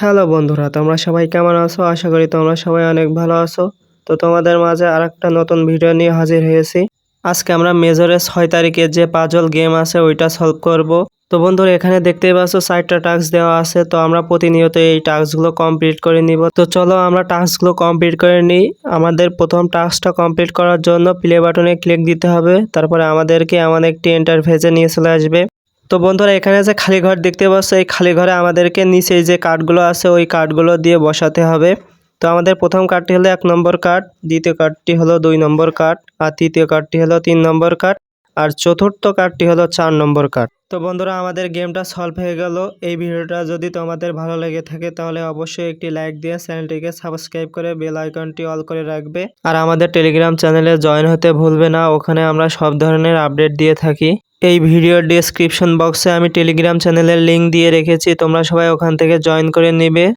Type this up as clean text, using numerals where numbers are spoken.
Hello বন্ধুরা, তোমরা সবাই কেমন আছো? আশা করি তোমরা সবাই অনেক ভালো আছো। তো তোমাদের মাঝে আরেকটা নতুন ভিডিও নিয়ে হাজির হয়েছি। আজকে আমরা মেজরের 6 তারিখের যে পাজল গেম আছে ওইটা সলভ করব। তো বন্ধুরা এখানে দেখতেই পাচ্ছ 4টা টাস্ক দেওয়া আছে। তো আমরা প্রতিনিয়ত এই টাস্কগুলো কমপ্লিট করে নিব। তো চলো আমরা টাস্কগুলো কমপ্লিট করে নিই। আমাদের প্রথম টাস্কটা কমপ্লিট করার জন্য প্লে বাটনে ক্লিক দিতে হবে। তারপরে আমাদেরকে এমন একটি ইন্টারফেসে নিয়ে চলে আসবে। তো বন্ধুরা এখানে যে খালি ঘর দেখতে পাচ্ছ, এই খালি ঘরে আমাদেরকে নিচে যে কার্ডগুলো আছে ওই কার্ডগুলো দিয়ে বসাতে হবে। তো আমাদের প্রথম কার্ডটি হলো 1 নম্বর কার্ড, দ্বিতীয় কার্ডটি হলো 2 নম্বর কার্ড, আর তৃতীয় কার্ডটি হলো 3 নম্বর কার্ড, আর চতুর্থ কার্ডটি হলো 4 নম্বর কার্ড। তো বন্ধুরা আমাদের গেমটা সলভ হয়ে গেল। এই ভিডিওটা যদি তোমাদের ভালো লেগে থাকে তাহলে অবশ্যই একটি লাইক দিয়ে চ্যানেলটিকে সাবস্ক্রাইব করে বেল আইকনটি অল করে রাখবে। আর আমাদের টেলিগ্রাম চ্যানেলে জয়েন হতে ভুলবে না, ওখানে আমরা সব ধরনের আপডেট দিয়ে থাকি। এই ভিডিওর ডেসক্রিপশন বক্সে আমি টেলিগ্রাম চ্যানেলের লিংক দিয়ে রেখেছি, তোমরা সবাই ওখান থেকে জয়েন করে নেবে।